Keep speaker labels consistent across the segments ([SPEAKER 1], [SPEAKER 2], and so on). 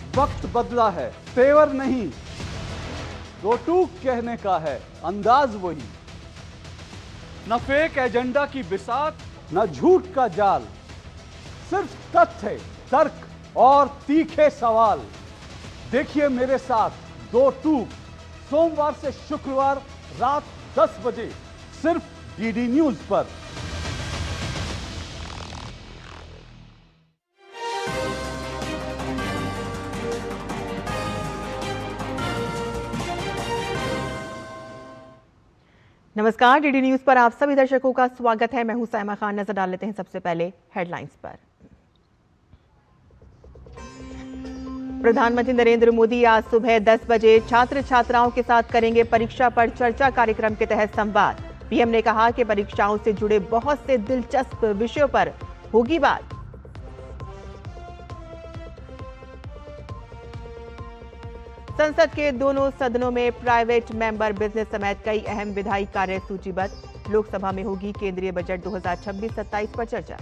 [SPEAKER 1] वक्त बदला है, तेवर नहीं, दो टूक कहने का है, अंदाज वही। न फेक एजेंडा की बिसात, न झूठ का जाल, सिर्फ तथ्य, तर्क और तीखे सवाल। देखिए मेरे साथ दो टूक, सोमवार से शुक्रवार रात 10 बजे सिर्फ डीडी न्यूज पर।
[SPEAKER 2] नमस्कार, डीडी न्यूज पर आप सभी दर्शकों का स्वागत है। मैं हूं साइमा खान। नजर डाल लेते हैं सबसे पहले हेडलाइंस पर। प्रधानमंत्री नरेंद्र मोदी आज सुबह 10 बजे छात्र छात्राओं के साथ करेंगे परीक्षा पर चर्चा कार्यक्रम के तहत संवाद। पीएम ने कहा कि परीक्षाओं से जुड़े बहुत से दिलचस्प विषयों पर होगी बात। संसद के दोनों सदनों में प्राइवेट मेंबर बिजनेस समेत कई अहम विधायी कार्य सूचीबद्ध। लोकसभा में होगी केंद्रीय बजट 2026-27 पर चर्चा।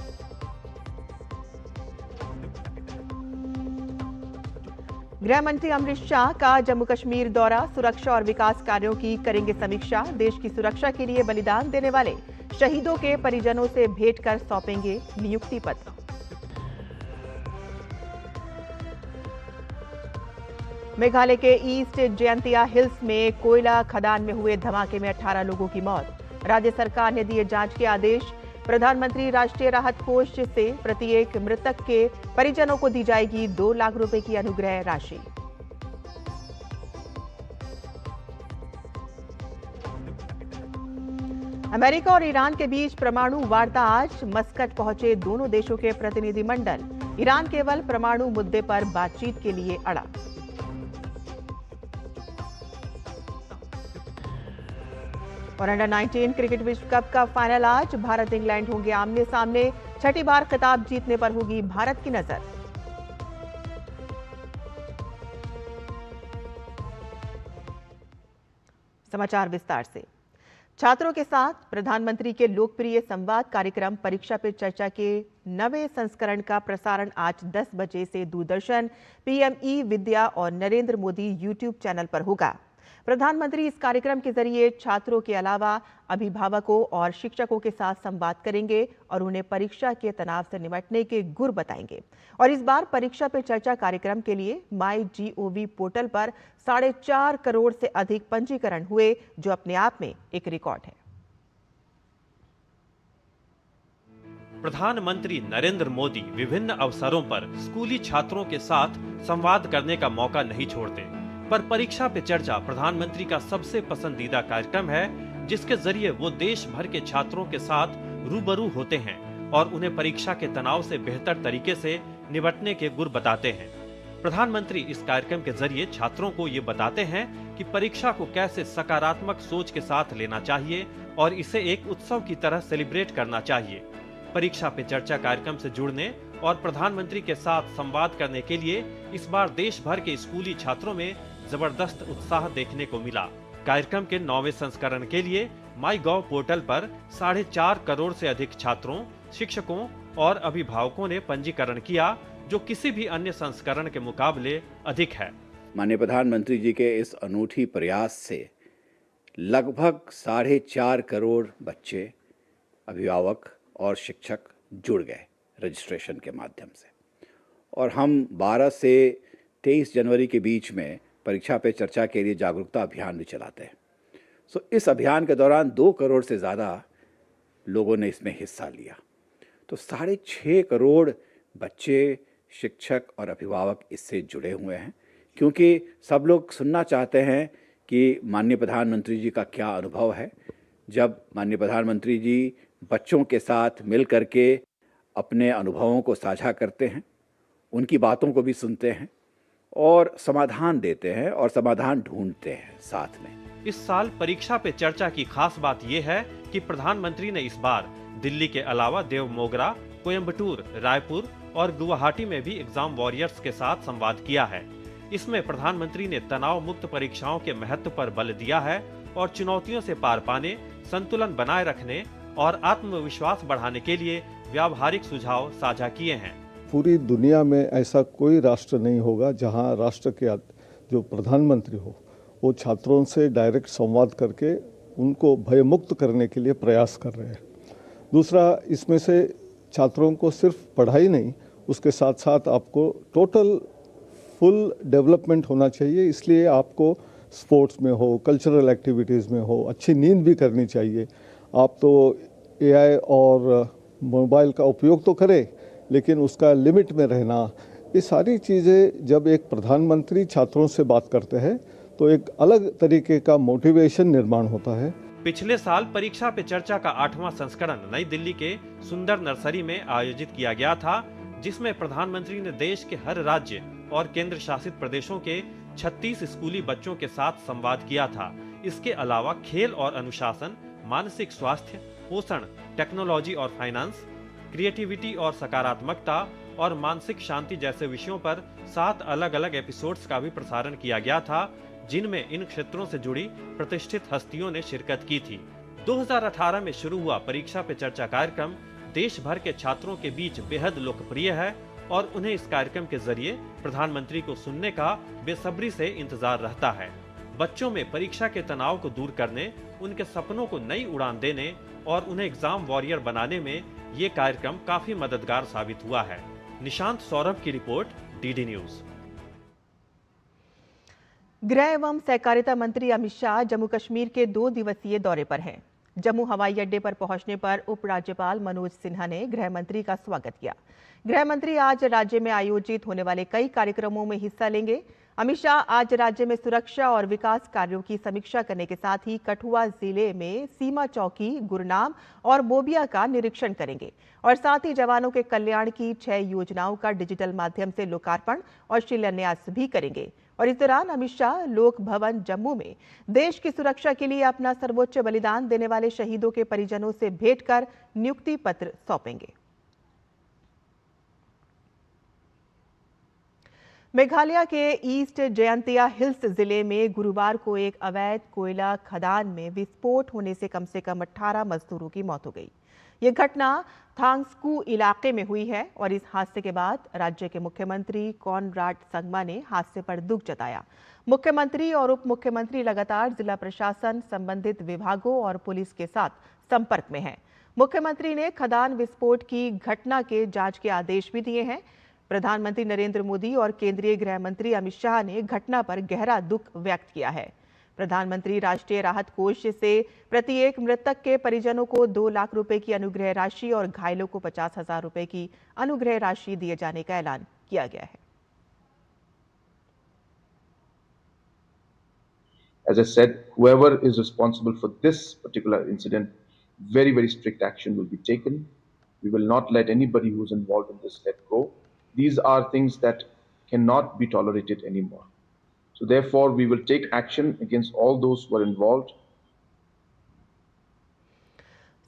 [SPEAKER 2] गृह मंत्री अमित शाह का जम्मू कश्मीर दौरा, सुरक्षा और विकास कार्यों की करेंगे समीक्षा। देश की सुरक्षा के लिए बलिदान देने वाले शहीदों के परिजनों से भेंट कर सौंपेंगे नियुक्ति पत्र। मेघालय के ईस्ट जयंतिया हिल्स में कोयला खदान में हुए धमाके में 18 लोगों की मौत। राज्य सरकार ने दिए जांच के आदेश। प्रधानमंत्री राष्ट्रीय राहत कोष से प्रत्येक मृतक के परिजनों को दी जाएगी 2 लाख रुपए की अनुग्रह राशि। अमेरिका और ईरान के बीच परमाणु वार्ता आज। मस्कट पहुंचे दोनों देशों के प्रतिनिधिमंडल। ईरान केवल परमाणु मुद्दे पर बातचीत के लिए अड़ा। और अंडर 19 क्रिकेट विश्व कप का फाइनल आज। भारत इंग्लैंड होंगे आमने सामने। छठी बार खिताब जीतने पर होगी भारत की नजर। समाचार विस्तार से। छात्रों के साथ प्रधानमंत्री के लोकप्रिय संवाद कार्यक्रम परीक्षा पे चर्चा के नवे संस्करण का प्रसारण आज 10 बजे से दूरदर्शन, पीएम ई विद्या और नरेंद्र मोदी यूट्यूब चैनल पर होगा। प्रधानमंत्री इस कार्यक्रम के जरिए छात्रों के अलावा अभिभावकों और शिक्षकों के साथ संवाद करेंगे और उन्हें परीक्षा के तनाव से निपटने के गुर बताएंगे। और इस बार परीक्षा पे चर्चा कार्यक्रम के लिए MyGov पोर्टल पर 4.5 करोड़ से अधिक पंजीकरण हुए, जो अपने आप में एक रिकॉर्ड है।
[SPEAKER 3] प्रधानमंत्री नरेंद्र मोदी विभिन्न अवसरों पर स्कूली छात्रों के साथ संवाद करने का मौका नहीं छोड़ते, पर परीक्षा पे चर्चा प्रधानमंत्री का सबसे पसंदीदा कार्यक्रम है, जिसके जरिए वो देश भर के छात्रों के साथ रूबरू होते हैं और उन्हें परीक्षा के तनाव से बेहतर तरीके से निपटने के गुर बताते हैं। प्रधानमंत्री इस कार्यक्रम के जरिए छात्रों को ये बताते हैं कि परीक्षा को कैसे सकारात्मक सोच के साथ लेना चाहिए और इसे एक उत्सव की तरह सेलिब्रेट करना चाहिए। परीक्षा पे चर्चा कार्यक्रम से जुड़ने और प्रधानमंत्री के साथ संवाद करने के लिए इस बार देश भर के स्कूली छात्रों में जबरदस्त उत्साह देखने को मिला। कार्यक्रम के 9वें संस्करण के लिए MyGov पोर्टल पर 4.5 करोड़ से अधिक छात्रों, शिक्षकों और अभिभावकों ने पंजीकरण किया, जो किसी भी अन्य संस्करण के मुकाबले अधिक है।
[SPEAKER 4] माननीय प्रधानमंत्री जी के इस अनूठी प्रयास से लगभग 4.5 करोड़ बच्चे, अभिभावक और शिक्षक जुड़ गए रजिस्ट्रेशन के माध्यम से। और हम 12 से 23 जनवरी के बीच में परीक्षा पे चर्चा के लिए जागरूकता अभियान भी चलाते हैं। इस अभियान के दौरान 2 करोड़ से ज़्यादा लोगों ने इसमें हिस्सा लिया। तो 6.5 करोड़ बच्चे, शिक्षक और अभिभावक इससे जुड़े हुए हैं, क्योंकि सब लोग सुनना चाहते हैं कि माननीय प्रधानमंत्री जी का क्या अनुभव है जब माननीय प्रधानमंत्री जी बच्चों के साथ मिल करके अपने अनुभवों को साझा करते हैं, उनकी बातों को भी सुनते हैं और समाधान देते हैं और समाधान ढूंढते हैं साथ में।
[SPEAKER 3] इस साल परीक्षा पे चर्चा की खास बात यह है कि प्रधानमंत्री ने इस बार दिल्ली के अलावा देवमोगरा, कोयम्बटूर, रायपुर और गुवाहाटी में भी एग्जाम वॉरियर्स के साथ संवाद किया है। इसमें प्रधानमंत्री ने तनाव मुक्त परीक्षाओं के महत्व पर बल दिया है और चुनौतियों से पार पाने, संतुलन बनाए रखने और आत्मविश्वास बढ़ाने के लिए व्यावहारिक सुझाव साझा किए हैं।
[SPEAKER 5] पूरी दुनिया में ऐसा कोई राष्ट्र नहीं होगा जहां राष्ट्र के जो प्रधानमंत्री हो वो छात्रों से डायरेक्ट संवाद करके उनको भयमुक्त करने के लिए प्रयास कर रहे हैं। दूसरा, इसमें से छात्रों को सिर्फ पढ़ाई नहीं, उसके साथ साथ आपको टोटल फुल डेवलपमेंट होना चाहिए। इसलिए आपको स्पोर्ट्स में हो, कल्चरल एक्टिविटीज़ में हो, अच्छी नींद भी करनी चाहिए। आप तो एआई और मोबाइल का उपयोग तो करें, लेकिन उसका लिमिट में रहना, ये सारी चीज़ें जब एक प्रधानमंत्री छात्रों से बात करते हैं तो एक अलग तरीके का मोटिवेशन निर्माण होता है।
[SPEAKER 3] पिछले साल परीक्षा पे चर्चा का 8वां संस्करण नई दिल्ली के सुंदर नर्सरी में आयोजित किया गया था, जिसमें प्रधानमंत्री ने देश के हर राज्य और केंद्र शासित प्रदेशों के 36 स्कूली बच्चों के साथ संवाद किया था। इसके अलावा खेल और अनुशासन, मानसिक स्वास्थ्य, पोषण, टेक्नोलॉजी और फाइनेंस, क्रिएटिविटी और सकारात्मकता और मानसिक शांति जैसे विषयों पर 7 अलग-अलग एपिसोड्स का भी प्रसारण किया गया था, जिनमें इन क्षेत्रों से जुड़ी प्रतिष्ठित हस्तियों ने शिरकत की थी। 2018 में शुरू हुआ परीक्षा पे चर्चा कार्यक्रम देश भर के छात्रों के बीच बेहद लोकप्रिय है और उन्हें इस कार्यक्रम के जरिए प्रधानमंत्री को सुनने का बेसब्री से इंतजार रहता है। बच्चों में परीक्षा के तनाव को दूर करने, उनके सपनों को नई उड़ान देने और उन्हें एग्जाम वॉरियर बनाने में ये कार्यक्रम काफी मददगार साबित हुआ है। निशांत सौरभ की रिपोर्ट, डीडी न्यूज।
[SPEAKER 2] गृह एवं सहकारिता मंत्री अमित शाह जम्मू कश्मीर के 2 दिवसीय दौरे पर हैं। जम्मू हवाई अड्डे पर पहुंचने पर उपराज्यपाल मनोज सिन्हा ने गृह मंत्री का स्वागत किया। गृह मंत्री आज राज्य में आयोजित होने वाले कई कार्यक्रमों में हिस्सा लेंगे। अमित शाह आज राज्य में सुरक्षा और विकास कार्यों की समीक्षा करने के साथ ही कठुआ जिले में सीमा चौकी, गुरनाम और मोबिया का निरीक्षण करेंगे और साथ ही जवानों के कल्याण की 6 योजनाओं का डिजिटल माध्यम से लोकार्पण और शिलान्यास भी करेंगे। और इस दौरान अमित शाह लोक भवन जम्मू में देश की सुरक्षा के लिए अपना सर्वोच्च बलिदान देने वाले शहीदों के परिजनों से भेंट कर नियुक्ति पत्र सौंपेंगे। मेघालय के ईस्ट जयंतिया हिल्स जिले में गुरुवार को एक अवैध कोयला खदान में विस्फोट होने से कम 18 मजदूरों की मौत हो गई। यह घटना थांगस्कू इलाके में हुई है और इस हादसे के बाद राज्य के मुख्यमंत्री कॉनराड संगमा ने हादसे पर दुख जताया। मुख्यमंत्री और उप मुख्यमंत्री लगातार जिला प्रशासन, संबंधित विभागों और पुलिस के साथ संपर्क में हैं। मुख्यमंत्री ने खदान विस्फोट की घटना के जांच के आदेश भी दिए हैं। प्रधानमंत्री नरेंद्र मोदी और केंद्रीय गृह मंत्री अमित शाह ने घटना पर गहरा दुख व्यक्त किया है। प्रधानमंत्री राष्ट्रीय राहत कोष से प्रत्येक मृतक के परिजनों को 2 लाख रुपए की अनुग्रह राशि और घायलों को 50,000 रुपए की अनुग्रह राशि दिए जाने का ऐलान किया गया है।
[SPEAKER 6] As I said, whoever is responsible for this particular incident, very strict action will be taken. We will not let anybody who's involved in this let go. These are things that cannot be tolerated anymore. So therefore, we will take action against all those who are involved.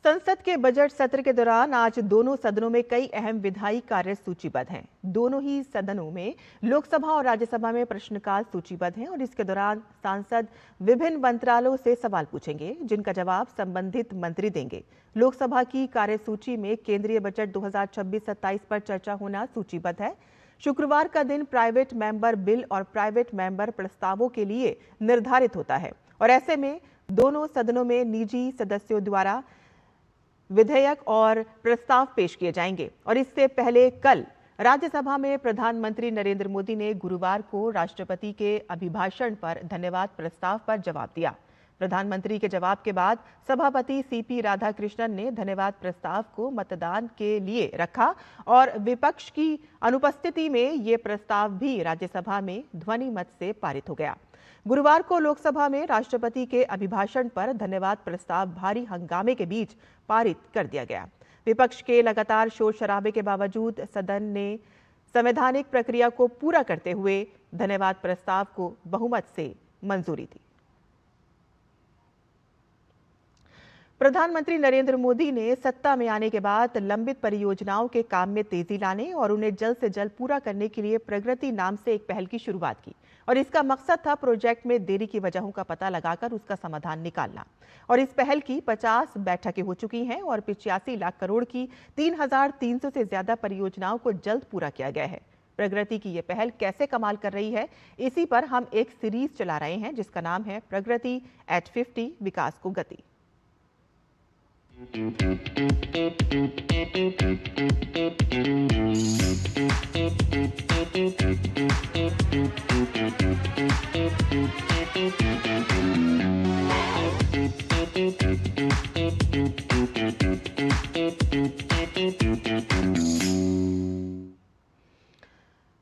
[SPEAKER 2] संसद के budget सत्र के दौरान आज दोनों सदनों में कई अहम विधायी कार्य सूचीबद्ध हैं। दोनों ही सदनों में लोकसभा और राज्यसभा में प्रश्नकाल सूचीबद्ध हैं और इसके दौरान सांसद विभिन्न मंत्रालयों से सवाल पूछेंगे, जिनका जवाब संबंधित मंत्री देंगे। लोकसभा की कार्यसूची में केंद्रीय बजट 2026-27 पर चर्चा होना सूचीबद्ध है। शुक्रवार का दिन प्राइवेट मेंबर बिल और प्राइवेट मेंबर प्रस्तावों के लिए निर्धारित होता है और ऐसे में दोनों सदनों में निजी सदस्यों द्वारा विधेयक और प्रस्ताव पेश किए जाएंगे। और इससे पहले कल राज्यसभा में प्रधानमंत्री नरेंद्र मोदी ने गुरुवार को राष्ट्रपति के अभिभाषण पर धन्यवाद प्रस्ताव पर जवाब दिया। प्रधानमंत्री के जवाब के बाद सभापति सीपी राधाकृष्णन ने धन्यवाद प्रस्ताव को मतदान के लिए रखा और विपक्ष की अनुपस्थिति में ये प्रस्ताव भी राज्यसभा में ध्वनि मत से पारित हो गया। गुरुवार को लोकसभा में राष्ट्रपति के अभिभाषण पर धन्यवाद प्रस्ताव भारी हंगामे के बीच पारित कर दिया गया। विपक्ष के लगातार शोर शराबे के बावजूद सदन ने संवैधानिक प्रक्रिया को पूरा करते हुए धन्यवाद प्रस्ताव को बहुमत से मंजूरी दी। प्रधानमंत्री नरेंद्र मोदी ने सत्ता में आने के बाद लंबित परियोजनाओं के काम में तेजी लाने और उन्हें जल्द से जल्द पूरा करने के लिए प्रगति नाम से एक पहल की शुरुआत की और इसका मकसद था प्रोजेक्ट में देरी की वजहों का पता लगाकर उसका समाधान निकालना। और इस पहल की 50 बैठकें हो चुकी हैं और 85 लाख करोड़ की 3,300 से ज्यादा परियोजनाओं को जल्द पूरा किया गया है। प्रगति की ये पहल कैसे कमाल कर रही है, इसी पर हम एक सीरीज चला रहे हैं जिसका नाम है प्रगति एट 50, विकास को गति।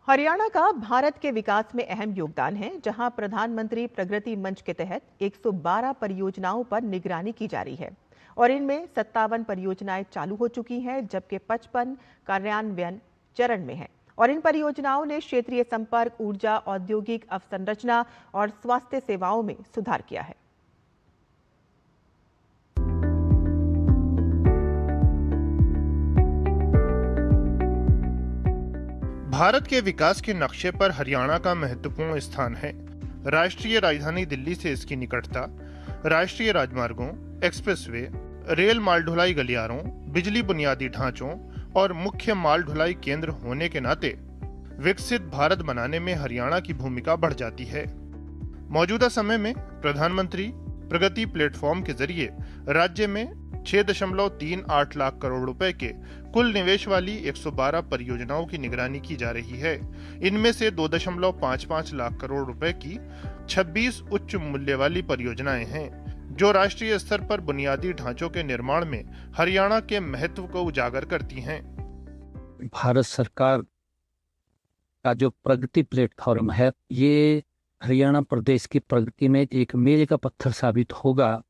[SPEAKER 2] हरियाणा का भारत के विकास में अहम योगदान है, जहां प्रधानमंत्री प्रगति मंच के तहत 112 परियोजनाओं पर निगरानी की जा रही है और इनमें 57 परियोजनाएं चालू हो चुकी हैं, जबकि 55 कार्यान्वयन चरण में हैं। और इन परियोजनाओं ने क्षेत्रीय संपर्क, ऊर्जा, औद्योगिक अवसंरचना और स्वास्थ्य सेवाओं में सुधार किया है।
[SPEAKER 7] भारत के विकास के नक्शे पर हरियाणा का महत्वपूर्ण स्थान है। राष्ट्रीय राजधानी दिल्ली से इसकी निकटता, राष्ट्रीय राजमार्गों, एक्सप्रेसवे, रेल माल ढुलाई गलियारों, बिजली बुनियादी ढांचों और मुख्य माल ढुलाई केंद्र होने के नाते विकसित भारत बनाने में हरियाणा की भूमिका बढ़ जाती है। मौजूदा समय में प्रधानमंत्री प्रगति प्लेटफॉर्म के जरिए राज्य में 6.38 लाख करोड़ रुपए के कुल निवेश वाली 112 परियोजनाओं की निगरानी की जा रही है। इनमें से 2.55 लाख करोड़ रुपए की 26 उच्च मूल्य वाली परियोजनाएं हैं, जो राष्ट्रीय स्तर पर बुनियादी ढांचों के निर्माण में हरियाणा के महत्व को उजागर करती हैं।
[SPEAKER 8] भारत सरकार का जो प्रगति प्लेटफॉर्म है, ये हरियाणा प्रदेश की प्रगति में एक मील का पत्थर साबित होगा।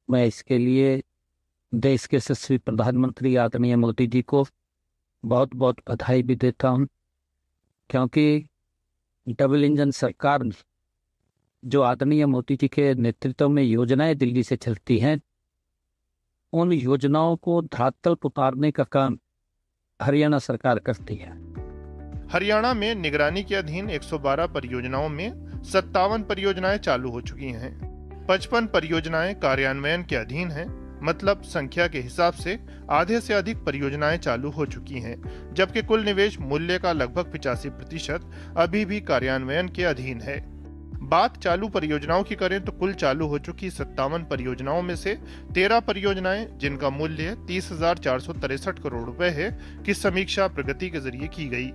[SPEAKER 8] मैं इसके लिए देश के यशस्वी प्रधानमंत्री आदरणीय मोदी जी को बहुत बहुत बधाई भी देता हूं, क्योंकि डबल इंजन सरकार में जो आदरणीय मोदी जी के नेतृत्व में योजनाएं दिल्ली से चलती हैं, उन योजनाओं को धरातल पर उतारने का काम हरियाणा सरकार करती है।
[SPEAKER 7] हरियाणा में निगरानी के अधीन 112 परियोजनाओं में 57 परियोजनाएं चालू हो चुकी हैं। 55 परियोजनाएं कार्यान्वयन के अधीन हैं, मतलब संख्या के हिसाब से आधे से अधिक परियोजनाएं चालू हो चुकी हैं, जबकि कुल निवेश मूल्य का लगभग 85% अभी भी कार्यान्वयन के अधीन है। बात चालू परियोजनाओं की करें तो कुल चालू हो चुकी 57 परियोजनाओं में से 13 परियोजनाएं, जिनका मूल्य 30,463 करोड़ रुपए है, की समीक्षा प्रगति के जरिए की गई।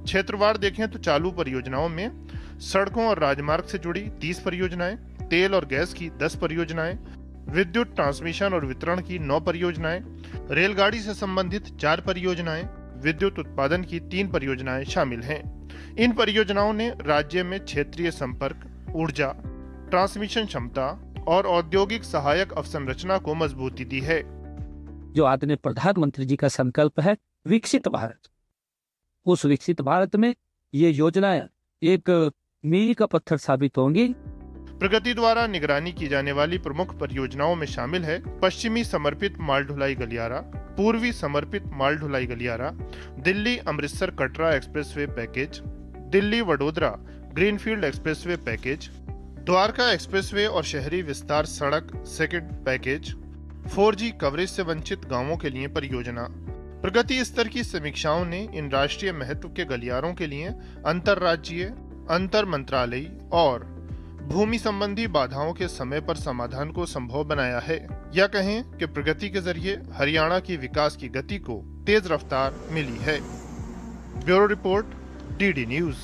[SPEAKER 7] क्षेत्रवार देखें तो चालू परियोजनाओं में सड़कों और राजमार्ग से जुड़ी 30 परियोजनाएं, तेल और गैस की 10 परियोजनाएं, विद्युत ट्रांसमिशन और वितरण की 9 परियोजनाएं, रेलगाड़ी से संबंधित 4 परियोजनाएं, विद्युत उत्पादन की 3 परियोजनाएं शामिल हैं। इन परियोजनाओं ने राज्य में क्षेत्रीय संपर्क, ऊर्जा, ट्रांसमिशन क्षमता और औद्योगिक सहायक अवसंरचना को मजबूती दी है।
[SPEAKER 8] जो आदरणीय प्रधानमंत्री जी का संकल्प है विकसित भारत, उस विकसित भारत में ये योजनाएं एक मील का पत्थर साबित होंगी।
[SPEAKER 7] प्रगति द्वारा निगरानी की जाने वाली प्रमुख परियोजनाओं में शामिल है पश्चिमी समर्पित माल ढुलाई गलियारा, पूर्वी समर्पित माल ढुलाई गलियारा, Delhi Amritsar Katra expressway package, Delhi Vadodara greenfield expressway package, Dwarka expressway और शहरी विस्तार सड़क सेकंड पैकेज, 4G कवरेज से वंचित गांवों के लिए परियोजना। प्रगति स्तर की समीक्षाओं ने इन राष्ट्रीय महत्व के गलियारों के लिए अंतरराज्यीय, अंतर मंत्रालयी और भूमि संबंधी बाधाओं के समय पर समाधान को संभव बनाया है, या कहें कि प्रगति के जरिए हरियाणा की विकास की गति को तेज रफ्तार मिली है। Bureau report, DD news.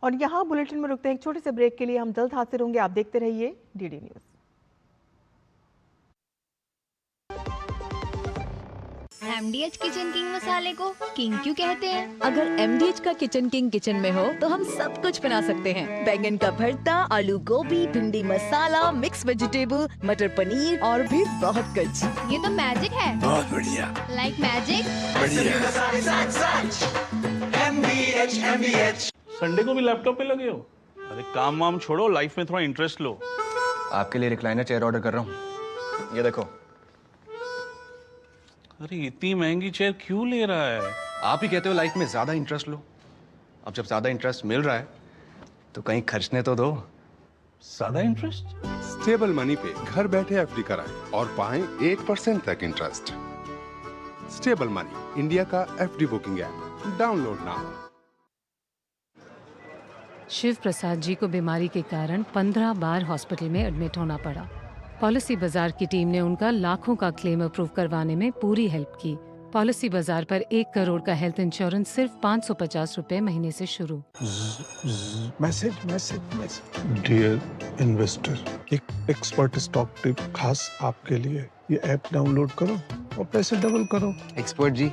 [SPEAKER 2] और यहाँ बुलेटिन में रुकते हैं एक छोटे से ब्रेक के लिए। हम जल्द हाजिर होंगे, आप देखते रहिए DD news.
[SPEAKER 9] MDH kitchen king मसाले को किंग क्यों कहते हैं?
[SPEAKER 10] अगर MDH का किचन किंग किचन में हो तो हम सब कुछ बना सकते हैं। बैंगन का भरता, आलू गोभी, भिंडी मसाला, मिक्स वेजिटेबल, मटर पनीर और भी बहुत कुछ।
[SPEAKER 9] ये तो मैजिक है।
[SPEAKER 11] बहुत बढ़िया।
[SPEAKER 9] Like magic.
[SPEAKER 11] MDH।
[SPEAKER 12] संडे को भी लैपटॉप पे लगे हो? अरे काम वाम छोड़ो, लाइफ में थोड़ा इंटरेस्ट लो।
[SPEAKER 13] आपके लिए रिक्लाइनर चेयर ऑर्डर कर रहा हूँ, ये देखो।
[SPEAKER 12] अरे इतनी महंगी चेयर क्यों ले रहा है?
[SPEAKER 13] आप ही कहते हो लाइफ में ज्यादा इंटरेस्ट लो। अब जब ज्यादा इंटरेस्ट मिल रहा है तो कहीं खर्चने तो दो।
[SPEAKER 12] ज्यादा इंटरेस्ट?
[SPEAKER 14] स्टेबल मनी पे घर बैठे एफडी कराएं और पाएं 8% तक इंटरेस्ट। स्टेबल मनी, इंडिया का FD booking app, download now.
[SPEAKER 15] Shiv Prasad ji को बीमारी के कारण 15 बार हॉस्पिटल में एडमिट होना पड़ा। पॉलिसी बाजार की टीम ने उनका लाखों का क्लेम अप्रूव करवाने में पूरी हेल्प की। पॉलिसी बाजार पर 1 करोड़ का हेल्थ इंश्योरेंस सिर्फ 550 रुपए महीने से शुरू।
[SPEAKER 16] मैसेज डियर इन्वेस्टर, एक एक्सपर्ट स्टॉक टिप खास आपके लिए। ये ऐप डाउनलोड करो और पैसे डबल करो।
[SPEAKER 13] एक्सपर्ट जी,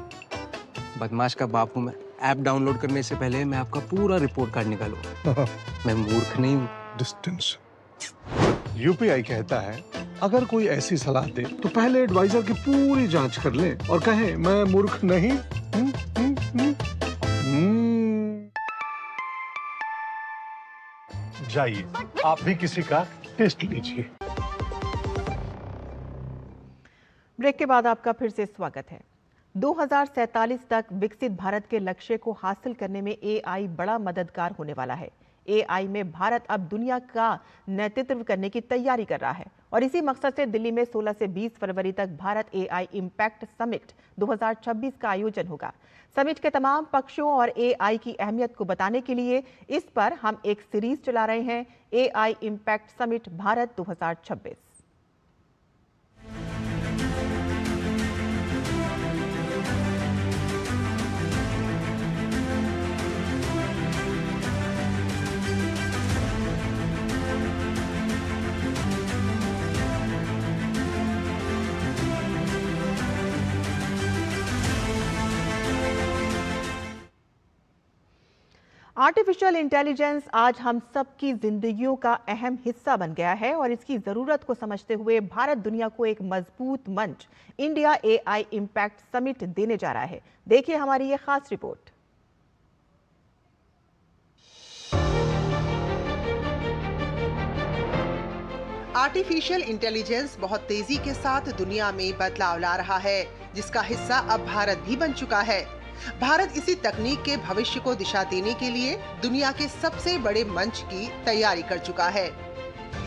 [SPEAKER 13] बदमाश का बाप हूँ मैं। ऐप डाउनलोड करने से पहले मैं आपका पूरा रिपोर्ट कार्ड निकालूं। मैं मूर्ख नहीं हूँ।
[SPEAKER 16] डिस्टेंस। यूपीआई कहता है अगर कोई ऐसी सलाह दे तो पहले एडवाइजर की पूरी जांच कर ले और कहे मैं मूर्ख नहीं। जाइए आप भी किसी का टेस्ट लीजिए।
[SPEAKER 2] ब्रेक के बाद आपका फिर से स्वागत है। 2047 तक विकसित भारत के लक्ष्य को हासिल करने में AI बड़ा मददगार होने वाला है। AI में भारत अब दुनिया का नेतृत्व करने की तैयारी कर रहा है और इसी मकसद से दिल्ली में 16 से 20 फरवरी तक भारत AI इम्पैक्ट समिट 2026 का आयोजन होगा। समिट के तमाम पक्षों और AI की अहमियत को बताने के लिए इस पर हम एक सीरीज चला रहे हैं, AI impact summit Bharat 2026। Artificial intelligence आज हम सबकी जिंदगियों का अहम हिस्सा बन गया है और इसकी जरूरत को समझते हुए भारत दुनिया को एक मजबूत मंच इंडिया AI इम्पैक्ट समिट देने जा रहा है। देखिए हमारी ये खास रिपोर्ट।
[SPEAKER 17] आर्टिफिशियल इंटेलिजेंस बहुत तेजी के साथ दुनिया में बदलाव ला रहा है, जिसका हिस्सा अब भारत भी बन चुका है। भारत इसी तकनीक के भविष्य को दिशा देने के लिए दुनिया के सबसे बड़े मंच की तैयारी कर चुका है।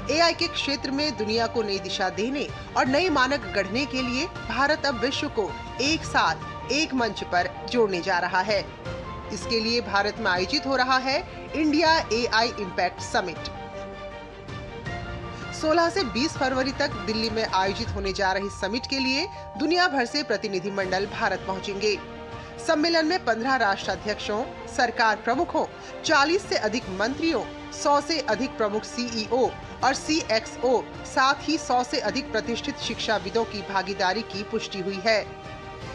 [SPEAKER 17] AI के क्षेत्र में दुनिया को नई दिशा देने और नए मानक गढ़ने के लिए भारत अब विश्व को एक साथ एक मंच पर जोड़ने जा रहा है। इसके लिए भारत में आयोजित हो रहा है इंडिया AI इम्पैक्ट समिट। 16 से 20 फरवरी तक दिल्ली में आयोजित होने जा रही समिट के लिए दुनिया भर से प्रतिनिधिमंडल भारत पहुंचेंगे। सम्मेलन में 15 राष्ट्राध्यक्षों, सरकार प्रमुखों, 40 से अधिक मंत्रियों, 100 से अधिक प्रमुख CEO और CXO, साथ ही 100 से अधिक प्रतिष्ठित शिक्षाविदों की भागीदारी की पुष्टि हुई है।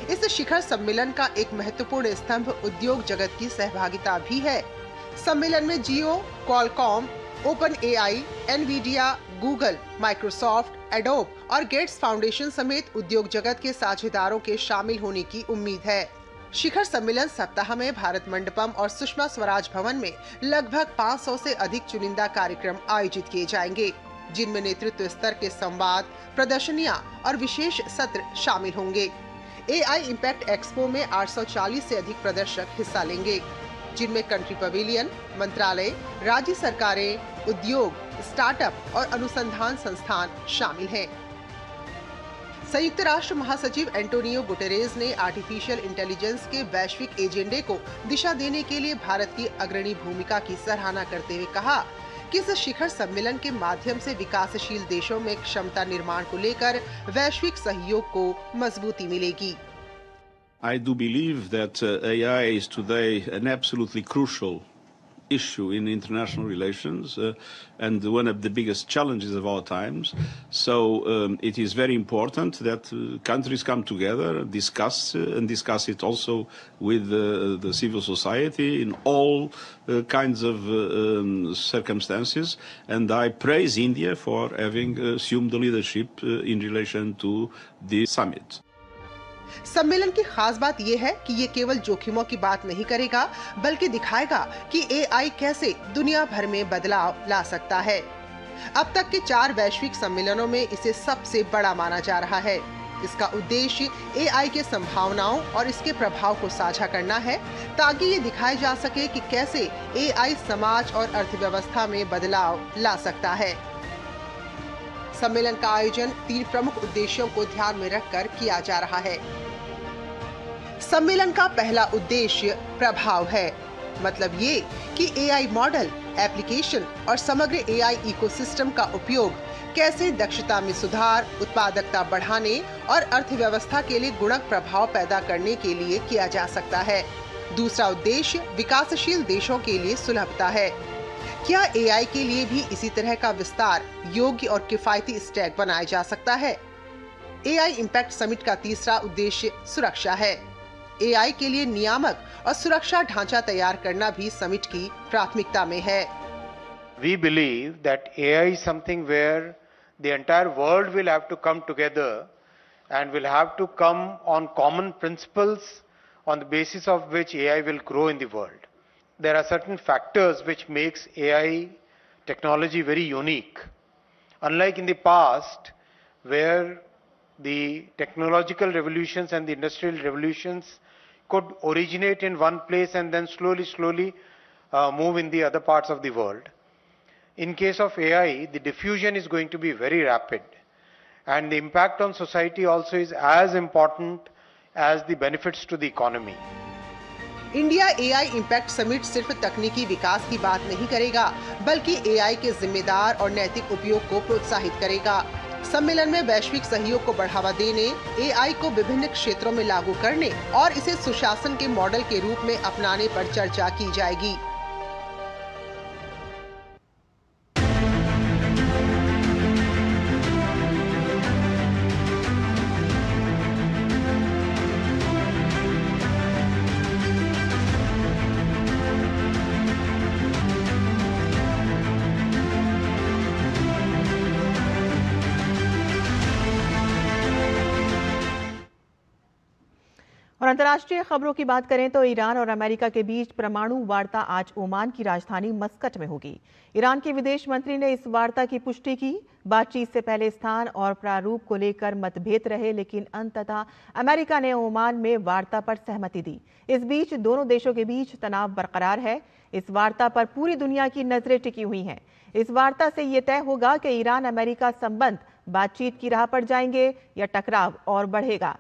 [SPEAKER 17] इस शिखर सम्मेलन का एक महत्वपूर्ण स्तंभ उद्योग जगत की सहभागिता भी है। सम्मेलन में Jio, Qualcomm, OpenAI, NVIDIA, Google, Microsoft, Adobe और गेट्स फाउंडेशन समेत उद्योग जगत के साझेदारों के शामिल होने की उम्मीद है। शिखर सम्मेलन सप्ताह में भारत मंडपम और सुषमा स्वराज भवन में लगभग 500 से अधिक चुनिंदा कार्यक्रम आयोजित किए जाएंगे, जिनमें नेतृत्व स्तर के संवाद, प्रदर्शनियां और विशेष सत्र शामिल होंगे। AI इम्पैक्ट एक्सपो में 840 से अधिक प्रदर्शक हिस्सा लेंगे, जिनमें कंट्री पवेलियन, मंत्रालय, राज्य सरकारें, उद्योग, स्टार्टअप और अनुसंधान संस्थान शामिल हैं। संयुक्त राष्ट्र महासचिव एंटोनियो गुटेरेस ने आर्टिफिशियल इंटेलिजेंस के वैश्विक एजेंडे को दिशा देने के लिए भारत की अग्रणी भूमिका की सराहना करते हुए कहा कि इस शिखर सम्मेलन के माध्यम से विकासशील देशों में क्षमता निर्माण को लेकर वैश्विक सहयोग को मजबूती मिलेगी।
[SPEAKER 18] I do believe that AI is today an absolutely crucial
[SPEAKER 11] issue in international relations and one of the biggest challenges of our times. So it is very important that countries come together, discuss it also with the civil society in all kinds of circumstances. And I praise India for having assumed the leadership in relation to the summit.
[SPEAKER 17] सम्मेलन की खास बात यह है कि ये केवल जोखिमों की बात नहीं करेगा, बल्कि दिखाएगा कि एआई कैसे दुनिया भर में बदलाव ला सकता है। अब तक के 4 वैश्विक सम्मेलनों में इसे सबसे बड़ा माना जा रहा है। इसका उद्देश्य एआई के संभावनाओं और इसके प्रभाव को साझा करना है, ताकि ये दिखाया जा सके कि कैसे एआई समाज और अर्थव्यवस्था में बदलाव ला सकता है। सम्मेलन का आयोजन 3 प्रमुख उद्देश्यों को ध्यान में रखकर किया जा रहा है। सम्मेलन का पहला उद्देश्य प्रभाव है, मतलब ये कि एआई मॉडल, एप्लीकेशन और समग्र एआई इकोसिस्टम का उपयोग कैसे दक्षता में सुधार, उत्पादकता बढ़ाने और अर्थव्यवस्था के लिए गुणक प्रभाव पैदा करने के लिए किया जा सकता है। दूसरा उद्देश्य विकासशील देशों के लिए सुलभता है। क्या एआई के लिए भी इसी तरह का विस्तार योग्य और किफायती स्टैक बनाया जा सकता है? एआई इम्पैक्ट समिट का तीसरा उद्देश्य सुरक्षा है। एआई के लिए नियामक और सुरक्षा ढांचा तैयार करना भी समिट की प्राथमिकता में है।
[SPEAKER 18] We believe that AI is something where the entire world will have to come together and will have to come on common principles on the basis of which AI will grow in the world. There are certain factors which makes AI technology very unique. Unlike in the past, where the technological revolutions and the industrial revolutions could originate in one place and then slowly move in the other parts of the world. In case of AI, the diffusion is going to be very rapid, and the impact on society also is as important as the benefits to the economy.
[SPEAKER 17] India AI impact summit सिर्फ तकनीकी विकास की बात नहीं करेगा, बल्कि AI के जिम्मेदार और नैतिक उपयोग को प्रोत्साहित करेगा। सम्मेलन में वैश्विक सहयोग को बढ़ावा देने, एआई को विभिन्न क्षेत्रों में लागू करने और इसे सुशासन के मॉडल के रूप में अपनाने पर चर्चा की जाएगी।
[SPEAKER 2] और अंतर्राष्ट्रीय खबरों की बात करें तो ईरान और अमेरिका के बीच परमाणु वार्ता आज ओमान की राजधानी मस्कट में होगी। ईरान के विदेश मंत्री ने इस वार्ता की पुष्टि की। बातचीत से पहले स्थान और प्रारूप को लेकर मतभेद रहे, लेकिन अंततः अमेरिका ने ओमान में वार्ता पर सहमति दी। इस बीच दोनों देशों के बीच तनाव बरकरार है। इस वार्ता पर पूरी दुनिया की नजरें टिकी हुई हैं। इस वार्ता से ये तय होगा कि ईरान अमेरिका संबंध बातचीत की राह पर जाएंगे या टकराव और बढ़ेगा।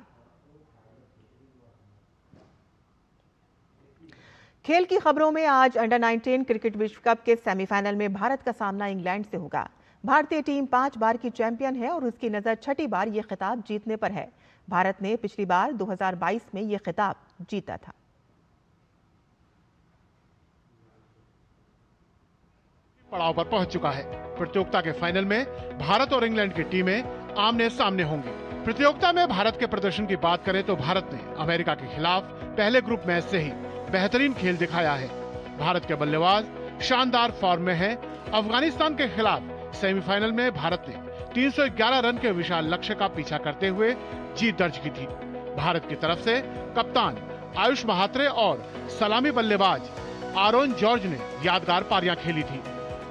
[SPEAKER 2] खेल की खबरों में आज अंडर 19 क्रिकेट विश्व कप के सेमीफाइनल में भारत का सामना इंग्लैंड से होगा। भारतीय टीम 5 बार की चैंपियन है और उसकी नजर छठी बार ये खिताब जीतने पर है। भारत ने पिछली बार 2022 में ये खिताब जीता था।
[SPEAKER 19] पड़ाव पर पहुंच चुका है। प्रतियोगिता के फाइनल में भारत और इंग्लैंड की टीमें आमने सामने होंगी। प्रतियोगिता में भारत के प्रदर्शन की बात करें तो भारत ने अमेरिका के खिलाफ पहले ग्रुप मैच से ही बेहतरीन खेल दिखाया है। भारत के बल्लेबाज शानदार फॉर्म में हैं। अफगानिस्तान के खिलाफ सेमीफाइनल में भारत ने 311 रन के विशाल लक्ष्य का पीछा करते हुए जीत दर्ज की थी। भारत की तरफ से कप्तान आयुष महात्रे और सलामी बल्लेबाज आरोन जॉर्ज ने यादगार पारियां खेली थी।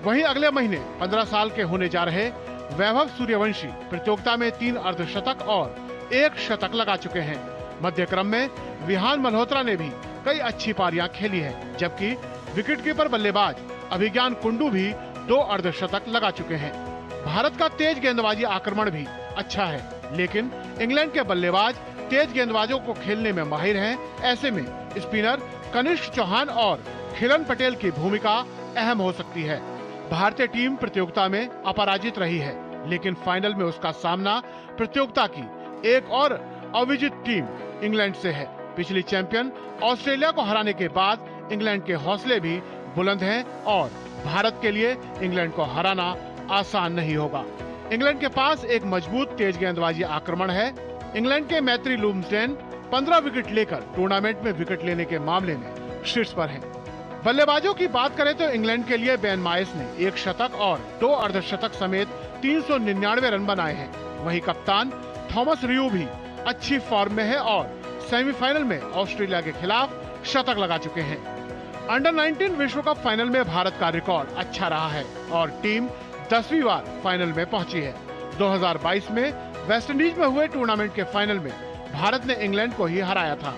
[SPEAKER 19] वहीं अगले महीने 15 साल के होने जा रहे वैभव सूर्यवंशी प्रतियोगिता में 3 अर्धशतक और 1 शतक लगा चुके हैं। मध्य क्रम में विहान मल्होत्रा ने भी कई अच्छी पारियां खेली है, जबकि विकेटकीपर बल्लेबाज अभिज्ञान कुंडू भी 2 अर्धशतक लगा चुके हैं। भारत का तेज गेंदबाजी आक्रमण भी अच्छा है, लेकिन इंग्लैंड के बल्लेबाज तेज गेंदबाजों को खेलने में माहिर हैं। ऐसे में स्पिनर कनिष्क चौहान और खिलन पटेल की भूमिका अहम हो सकती है। भारतीय टीम प्रतियोगिता में अपराजित रही है, लेकिन फाइनल में उसका सामना प्रतियोगिता की एक और अविजित टीम इंग्लैंड से है। पिछली चैंपियन ऑस्ट्रेलिया को हराने के बाद इंग्लैंड के हौसले भी बुलंद हैं और भारत के लिए इंग्लैंड को हराना आसान नहीं होगा। इंग्लैंड के पास एक मजबूत तेज गेंदबाजी आक्रमण है। इंग्लैंड के मैत्री लुम्सडेन 15 विकेट लेकर टूर्नामेंट में विकेट लेने के मामले में शीर्ष पर हैं। बल्लेबाजों की बात करें तो इंग्लैंड के लिए बेन मायस ने 1 शतक और 2 अर्धशतक समेत 399 रन बनाए हैं। वहीं कप्तान थॉमस रियू भी अच्छी फॉर्म में है और सेमीफाइनल में ऑस्ट्रेलिया के खिलाफ शतक लगा चुके हैं। अंडर 19 विश्व कप फाइनल में भारत का रिकॉर्ड अच्छा रहा है और टीम 10वीं बार फाइनल में पहुंची है। 2022 में वेस्टइंडीज में हुए टूर्नामेंट के फाइनल में भारत ने इंग्लैंड को ही हराया था।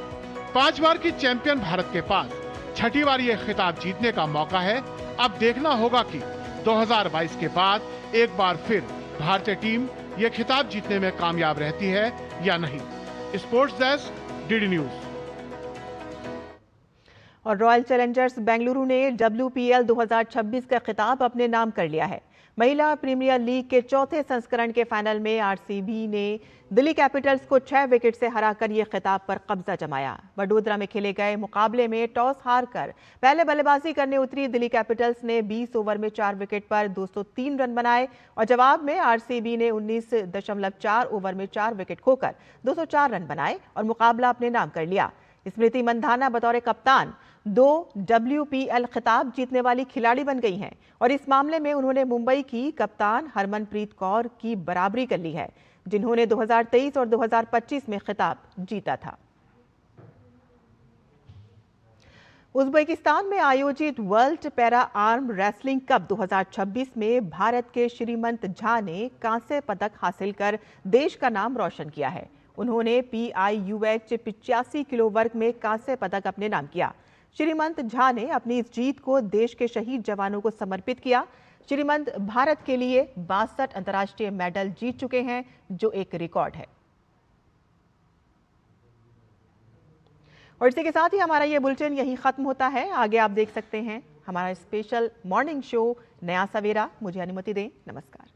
[SPEAKER 19] 5 बार की चैंपियन भारत के पास 6ठी बार ये खिताब जीतने का मौका है। अब देखना होगा कि 2022 के बाद एक बार फिर भारतीय टीम ये खिताब जीतने में कामयाब रहती है या नहीं। Sports desk, DD news.
[SPEAKER 2] और रॉयल चैलेंजर्स बेंगलुरु ने WPL 2026 का खिताब अपने नाम कर लिया है। महिला प्रीमियर लीग के चौथे संस्करण के फाइनल में RCB ने दिल्ली कैपिटल्स को 6 विकेट से हराकर ये खिताब पर कब्जा जमाया। वडोदरा में खेले गए मुकाबले में टॉस हारकर पहले बल्लेबाजी करने उतरी दिल्ली कैपिटल्स ने 20 ओवर में 4 विकेट पर 203 रन बनाए और जवाब में RCB ने 19.4 ओवर में 4 विकेट खोकर 204 रन बनाए और मुकाबला अपने नाम कर लिया। स्मृति मंधाना बतौर कप्तान 2 WPL खिताब जीतने वाली खिलाड़ी बन गई हैं और इस मामले में उन्होंने मुंबई की कप्तान हरमनप्रीत कौर की बराबरी कर ली है, जिन्होंने 2023 और 2025 में खिताब जीता था। उज्बेकिस्तान में आयोजित world para arm wrestling cup 2026 में भारत के श्रीमंत झा ने कांस्य पदक हासिल कर देश का नाम रोशन किया है। उन्होंने PIUH 85 किलो वर्ग में कांस्य पदक अपने नाम किया। श्रीमंत झा ने अपनी इस जीत को देश के शहीद जवानों को समर्पित किया। श्रीमंत भारत के लिए 62 अंतर्राष्ट्रीय मेडल जीत चुके हैं, जो एक रिकॉर्ड है। और इसी के साथ ही हमारा ये बुलेटिन यहीं खत्म होता है। आगे आप देख सकते हैं हमारा स्पेशल मॉर्निंग शो नया सवेरा। मुझे अनुमति दें। नमस्कार।